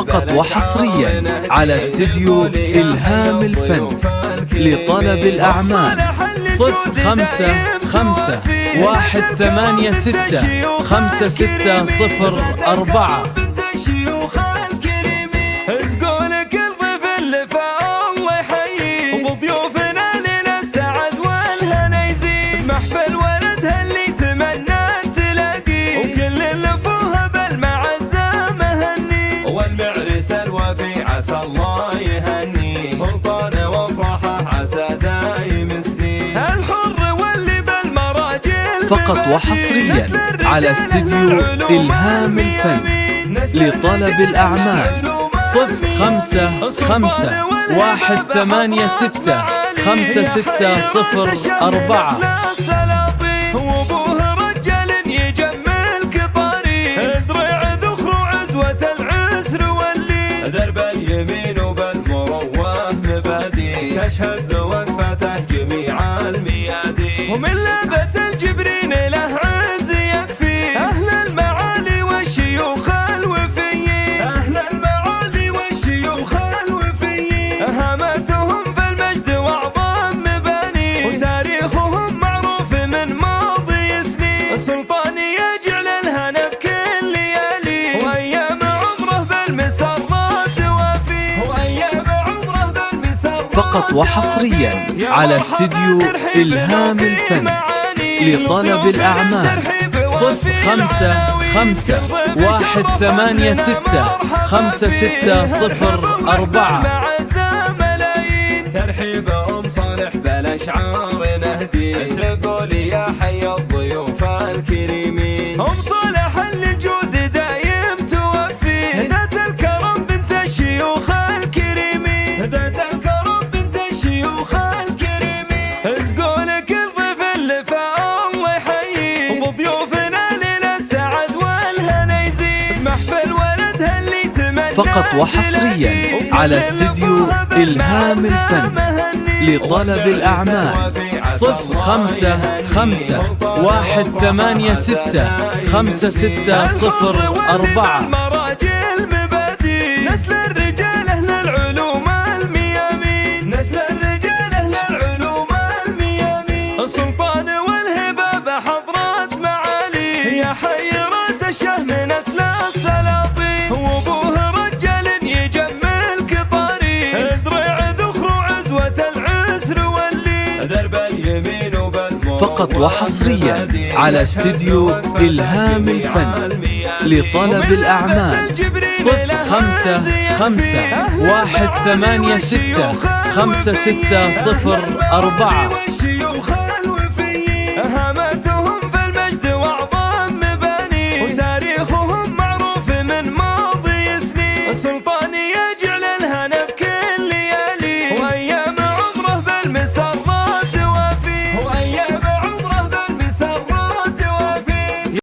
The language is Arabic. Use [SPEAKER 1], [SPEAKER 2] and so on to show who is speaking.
[SPEAKER 1] فقط وحصريا على استديو إلهام الفن لطلب الأعمال 0551865604.
[SPEAKER 2] عسى الله يهني سلطان وافراحه عسى دايم سنين الحر واللي بالمراجل
[SPEAKER 1] فقط وحصريا على استديو إلهام الفن لطلب الأعمال 0551865604.
[SPEAKER 2] درب اليمين وبالمروه مبادي تشهد وقفته جميع الميادين ومن لابة الجبرين له عز يكفي أهل المعالي والشيوخ الوفيين أهل المعالي والشيوخ الوفيين هامتهم في المجد وأعظم مباني وتاريخهم معروف من ماضي سنين السلطان يجعل الهنا بكل ليالي وأيام عمره بالمسار
[SPEAKER 1] فقط وحصريا على استديو إلهام الفن لطلب الأعمال 0551865604.
[SPEAKER 2] ترحيب صالح بالأشعار نهدي تقول يا حي الضيوف الكريمين صالح للجود دايم توفي ذات الكرم بنت الشيوخ الكريمين ذات الكرم بنت الشيوخ الكريمين تقول كل ضيف اللي الله يحييه وبضيوفنا ليلة السعد والهنا يزيد محفل ولدها اللي تمنى
[SPEAKER 1] فقط وحصريا على استديو إلهام الفن لطلب الأعمال 0551865604.
[SPEAKER 2] نسل الرجال أهل العلوم الميامين نسل الرجال أهل العلوم الميامين السلطان والهبة بحضرات معالي يا حي راس الشهم نسل السلاطين وابوه رجال يجمل قطاري درع ذخر عزوة العسر واللي درب اليمين وبالمروه
[SPEAKER 1] فقط وحصريا على استديو إلهام الفن لطلب الأعمال 0551865604.